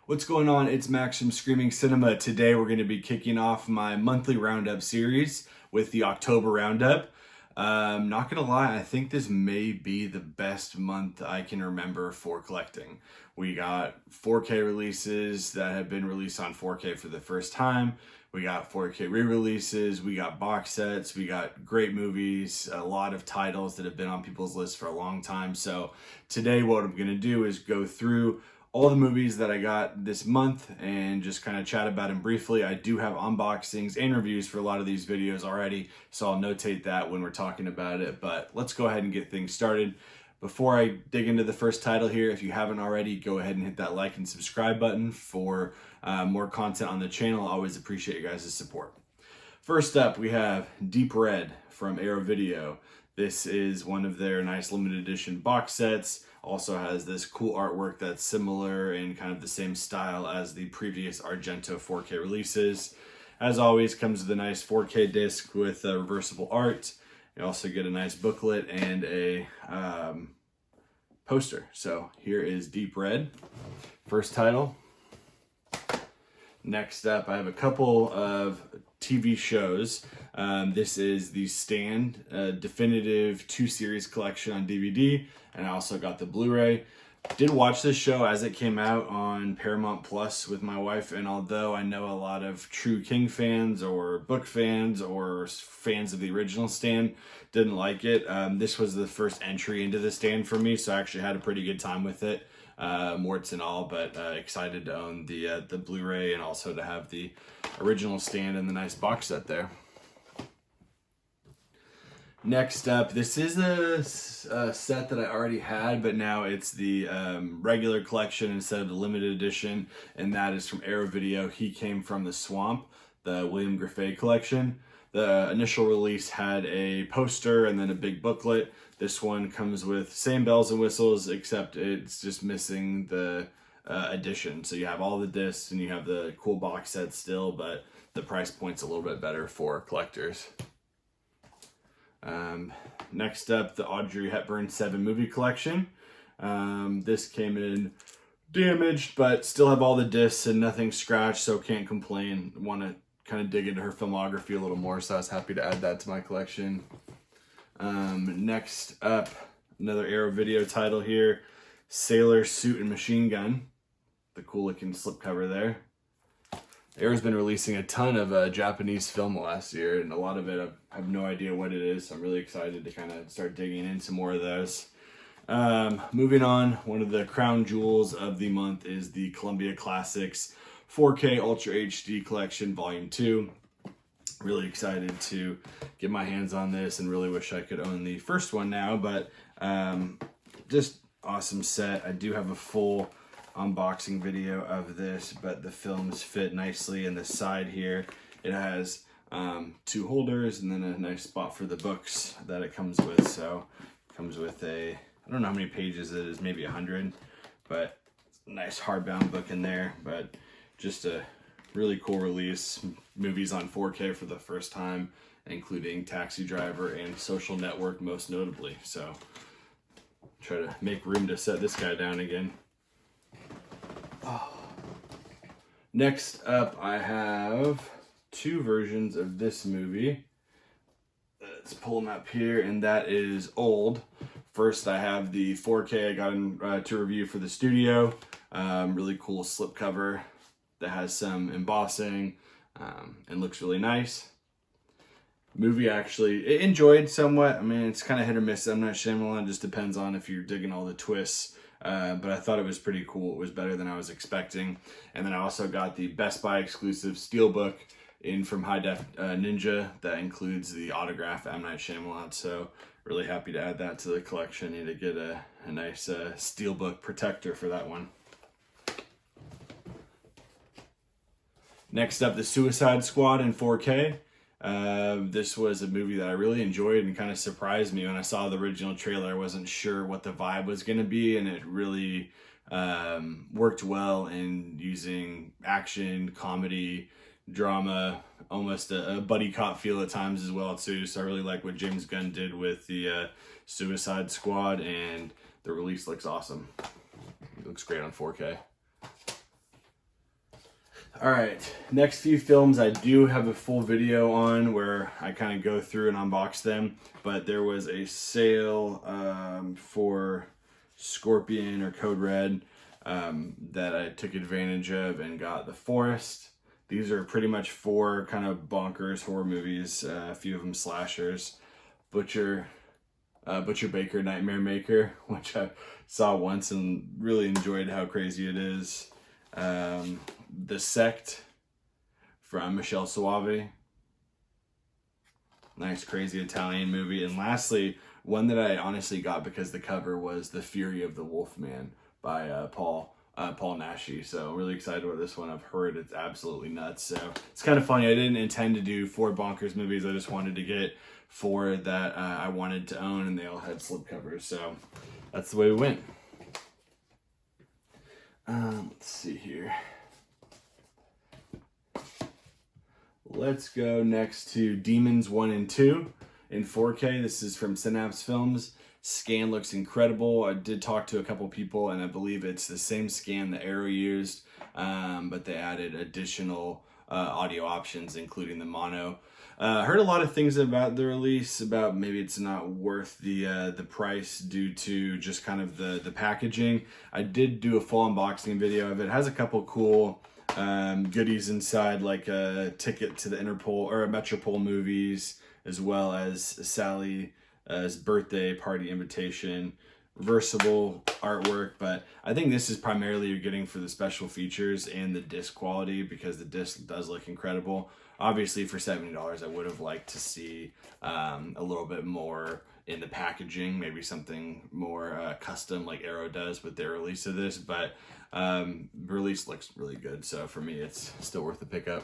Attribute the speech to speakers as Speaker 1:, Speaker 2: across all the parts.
Speaker 1: What's going on? It's Max from Screaming Cinema. Today we're going to be kicking off my monthly roundup series with the October roundup. Not gonna lie, I think this may be the best month I can remember for collecting. We got 4K releases that have been released on 4K for the first time. We got 4K re-releases, we got box sets, we got great movies, a lot of titles that have been on people's lists for a long time. So today what I'm gonna do is go through all the movies that I got this month and just kind of chat about them briefly. I do have unboxings and reviews for a lot of these videos already, so I'll notate that when we're talking about it. But let's go ahead and get things started. Before I dig into the first title here, if you haven't already, go ahead and hit that like and subscribe button for more content on the channel. I always appreciate you guys' support. First up, we have Deep Red from Arrow Video. This is one of their nice limited edition box sets. Also has this cool artwork that's similar and kind of the same style as the previous Argento 4K releases. As always, comes with a nice 4K disc with reversible art. You also get a nice booklet and a poster. So here is Deep Red, first title. Next up, I have a couple of TV shows. This is the Stand definitive 2-series collection on DVD, and I also got the Blu-ray. Did watch this show as it came out on Paramount Plus with my wife, and although I know a lot of true King fans or book fans or fans of the original Stand didn't like it, this was the first entry into the Stand for me, so I actually had a pretty good time with it. Warts and all, but excited to own the Blu-ray and also to have the original Stand and the nice box set there. Next up, this is a set that I already had, but now it's the regular collection instead of the limited edition, and that is from Arrow Video. He Came from the Swamp, the William Griffey collection. The initial release had a poster and then a big booklet. This one comes with same bells and whistles, except it's just missing the edition. So you have all the discs and you have the cool box set still, but the price point's a little bit better for collectors. Next up, the Audrey Hepburn 7 movie collection. This came in damaged, but still have all the discs and nothing scratched, so can't complain. Want to kind of dig into her filmography a little more, so I was happy to add that to my collection. Next up, another Arrow Video title here, Sailor Suit and Machine Gun. The cool looking slipcover there. Arrow's been releasing a ton of Japanese film last year, and a lot of it I have no idea what it is, so I'm really excited to kind of start digging into more of those. Moving on, one of the crown jewels of the month is the Columbia Classics 4K Ultra HD Collection Volume 2. Really excited to get my hands on this and really wish I could own the first one now, but just awesome set. I do have a full unboxing video of this, but the films fit nicely in the side here. It has 2 holders and then a nice spot for the books that it comes with. So it comes with I don't know how many pages it is, maybe 100, but nice hardbound book in there. But just a really cool release. Movies on 4K for the first time, including Taxi Driver and Social Network most notably. So try to make room to set this guy down again. Next up, I have 2 versions of this movie. Let's pull them up here, and that is Old. First, I have the 4K I got in, to review for the studio. Really cool slipcover that has some embossing and looks really nice. Movie actually enjoyed somewhat. I mean, it's kind of hit or miss. I'm not Shyamalan. It just depends on if you're digging all the twists. But I thought it was pretty cool. It was better than I was expecting. And then I also got the Best Buy exclusive Steelbook in from High Def Ninja that includes the autograph M. Night Shyamalan. So really happy to add that to the collection and to get a nice Steelbook protector for that one. Next up, the Suicide Squad in 4K. This was a movie that I really enjoyed and kind of surprised me when I saw the original trailer. I wasn't sure what the vibe was going to be, and it really worked well in using action, comedy, drama, almost a buddy cop feel at times as well too. So I really like what James Gunn did with the Suicide Squad, and the release looks awesome. It looks great on 4K. All right, next few films I do have a full video on where I kind of go through and unbox them, but there was a sale for Scorpion or Code Red that I took advantage of and got The Forest. These are pretty much 4 kind of bonkers horror movies, a few of them slashers. Butcher Baker, Nightmare Maker, which I saw once and really enjoyed how crazy it is. The Sect from Michelle Soavi. Nice, crazy Italian movie. And lastly, one that I honestly got because the cover was The Fury of the Wolfman by Paul Naschy. So really excited about this one. I've heard it's absolutely nuts. So it's kind of funny. I didn't intend to do 4 bonkers movies. I just wanted to get 4 that I wanted to own, and they all had slipcovers. So that's the way we went. Let's see here. Let's go next to Demons 1 and 2 in 4K. This is from Synapse Films. Scan looks incredible. I did talk to a couple people, and I believe it's the same scan that Arrow used, but they added additional audio options, including the mono. Heard a lot of things about the release, about maybe it's not worth the price due to just kind of the packaging. I did do a full unboxing video of it. It has a couple cool goodies inside, like a ticket to the Interpol or Metropole movies, as well as Sally's birthday party invitation, reversible artwork. But I think this is primarily you're getting for the special features and the disc quality, because the disc does look incredible. Obviously for $70 I would have liked to see a little bit more in the packaging, maybe something more custom like Arrow does with their release of this, but release looks really good, so for me it's still worth the pickup.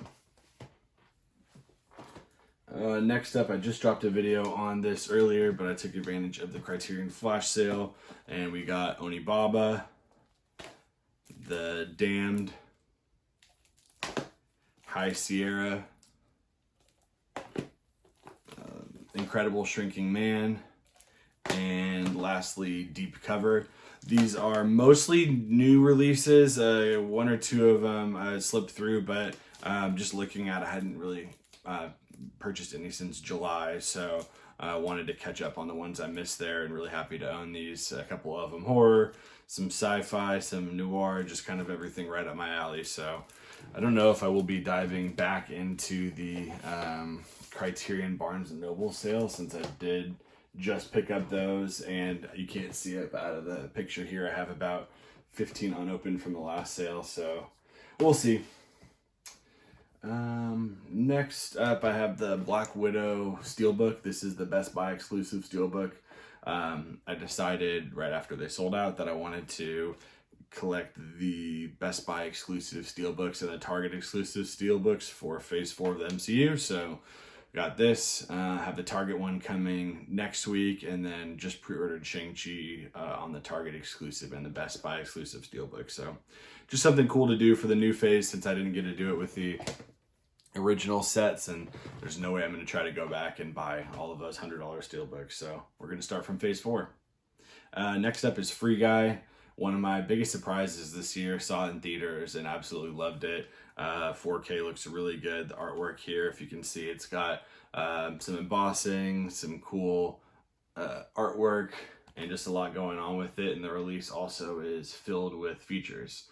Speaker 1: Next up, I just dropped a video on this earlier, but I took advantage of the Criterion flash sale, and we got Onibaba, The Damned, High Sierra, Incredible Shrinking Man, and lastly Deep Cover. These are mostly new releases. 1 or 2 of them I slipped through, but just looking at it, I hadn't really purchased any since July, so I wanted to catch up on the ones I missed there, and really happy to own these. A couple of them horror, some sci-fi, some noir, just kind of everything right up my alley. So I don't know if I will be diving back into the Criterion Barnes & Noble sale, since I did just pick up those, and you can't see it, but out of the picture here I have about 15 unopened from the last sale, so we'll see. Next up, I have the Black Widow Steelbook. This is the Best Buy exclusive Steelbook. I decided right after they sold out that I wanted to collect the Best Buy exclusive Steelbooks and the Target exclusive Steelbooks for Phase 4 of the MCU. So got this. Have the Target one coming next week, and then just pre-ordered Shang-Chi on the Target exclusive and the Best Buy exclusive Steelbook. So just something cool to do for the new phase, since I didn't get to do it with the original sets, and there's no way I'm going to try to go back and buy all of those $100 Steelbooks. So we're going to start from Phase 4. Next up is Free Guy. One of my biggest surprises this year. Saw it in theaters and absolutely loved it. 4K looks really good. The artwork here, if you can see, it's got some embossing, some cool artwork, and just a lot going on with it. And the release also is filled with features.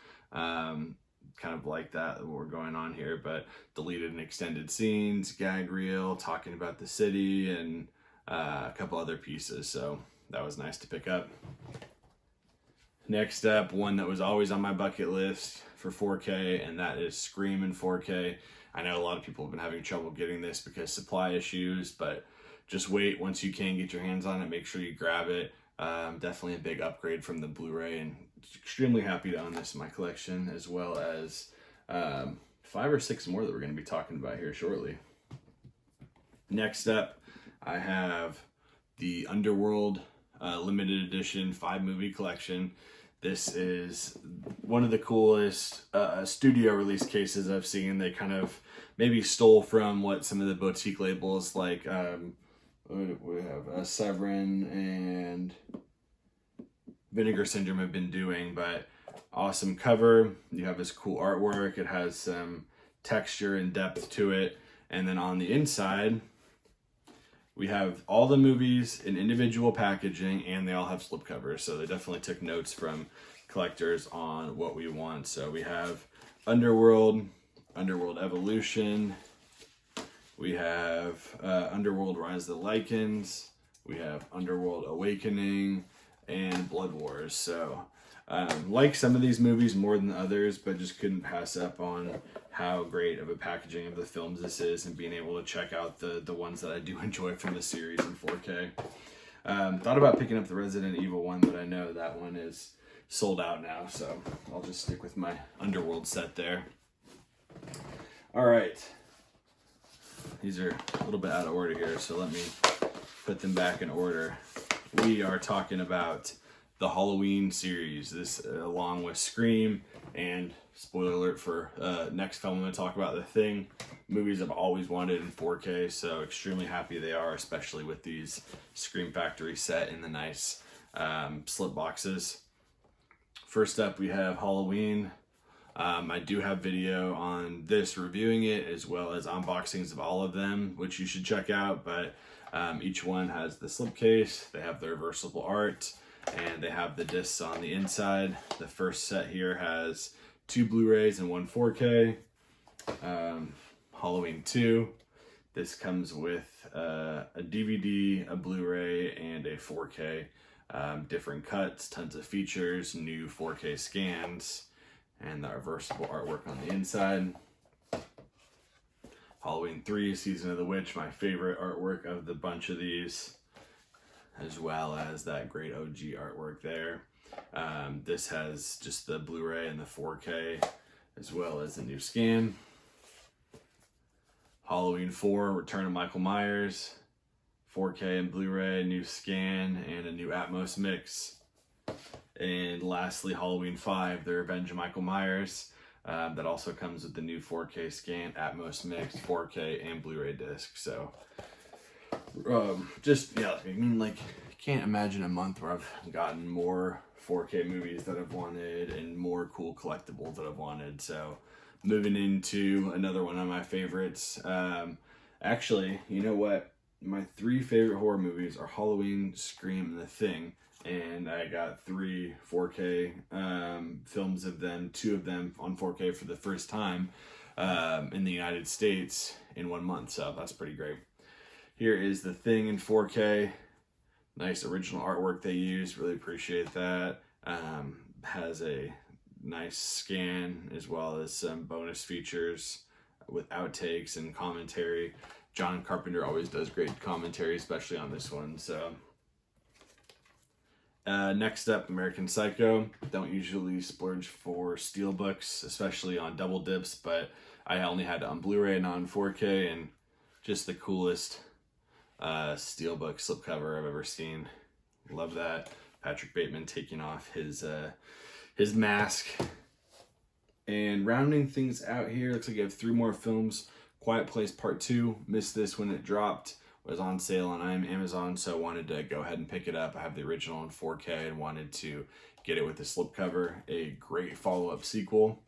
Speaker 1: Kind of like that, what we're going on here, but deleted and extended scenes, gag reel, talking about the city, and a couple other pieces. So that was nice to pick up. Next up, one that was always on my bucket list for 4K, and that is Scream in 4K. I know a lot of people have been having trouble getting this because supply issues, but just wait. Once you can get your hands on it, make sure you grab it. Definitely a big upgrade from the Blu-ray, and extremely happy to own this in my collection, as well as 5 or 6 more that we're going to be talking about here shortly. Next up, I have the Underworld limited edition 5-movie collection. This is one of the coolest studio release cases I've seen. They kind of maybe stole from what some of the boutique labels like we have Severin and Vinegar Syndrome have been doing, but awesome cover. You have this cool artwork. It has some texture and depth to it. And then on the inside, we have all the movies in individual packaging, and they all have slipcovers. So they definitely took notes from collectors on what we want. So we have Underworld, Underworld Evolution. We have Underworld Rise of the Lycans. We have Underworld Awakening and Blood Wars. So like some of these movies more than others, but just couldn't pass up on how great of a packaging of the films this is, and being able to check out the ones that I do enjoy from the series in 4K. Thought about picking up the Resident Evil one, but I know that one is sold out now, so I'll just stick with my Underworld set there. All right. These are a little bit out of order here, so let me put them back in order. We are talking about the Halloween series, this along with Scream, and spoiler alert for next film I'm going to talk about, The Thing. Movies I've always wanted in 4K, so extremely happy they are, especially with these Scream Factory set in the nice slip boxes. First up, we have Halloween. I do have video on this reviewing it, as well as unboxings of all of them, which you should check out, but each one has the slipcase, they have the reversible art, and they have the discs on the inside. The first set here has 2 Blu-rays and 1 4K. Halloween 2. This comes with a DVD, a Blu-ray, and a 4K. Different cuts, tons of features, new 4K scans, and the reversible artwork on the inside. Halloween 3, Season of the Witch, my favorite artwork of the bunch of these, as well as that great OG artwork there. This has just the Blu-ray and the 4K, as well as the new scan. Halloween 4, Return of Michael Myers, 4K and Blu-ray, new scan, and a new Atmos mix. And lastly, Halloween 5, The Revenge of Michael Myers. That also comes with the new 4K scan, Atmos mix, 4K, and Blu-ray disc. So, just, yeah, I mean, like, I can't imagine a month where I've gotten more 4K movies that I've wanted and more cool collectibles that I've wanted. So, moving into another one of my favorites. Actually, you know what? My 3 favorite horror movies are Halloween, Scream, and The Thing. And I got 3 4K films of them, 2 of them on 4K for the first time in the United States in 1 month. So that's pretty great. Here is The Thing in 4K. Nice original artwork they used. Really appreciate that. Has a nice scan, as well as some bonus features with outtakes and commentary. John Carpenter always does great commentary, especially on this one. So next up, American Psycho. Don't usually splurge for steelbooks, especially on double dips, but I only had it on Blu-ray and on 4K, and just the coolest steelbook slipcover I've ever seen. Love that. Patrick Bateman taking off his mask. And rounding things out here, looks like I have 3 more films. Quiet Place Part 2, missed this when it dropped. Was on sale on Amazon, so I wanted to go ahead and pick it up. I have the original in 4K and wanted to get it with the slipcover. A great follow-up sequel.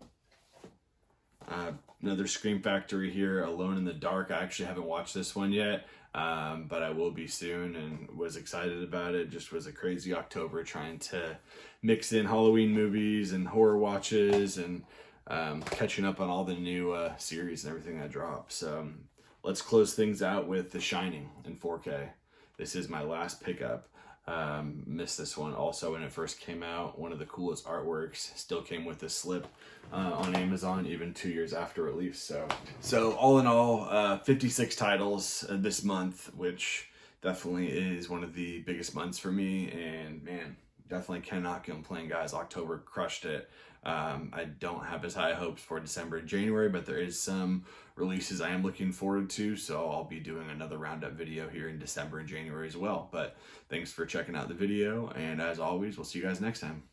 Speaker 1: Another Scream Factory here, Alone in the Dark. I actually haven't watched this one yet, but I will be soon, and was excited about it. Just was a crazy October trying to mix in Halloween movies and horror watches, and catching up on all the new series and everything that dropped. So let's close things out with The Shining in 4K. This is my last pickup. Missed this one also when it first came out. One of the coolest artworks. Still came with a slip on Amazon even 2 years after release. So all in all, 56 titles this month, which definitely is one of the biggest months for me. And man, definitely cannot complain, guys. October crushed it. I don't have as high hopes for December and January, but there is some releases I am looking forward to, so I'll be doing another roundup video here in December and January as well. But thanks for checking out the video, and as always, we'll see you guys next time.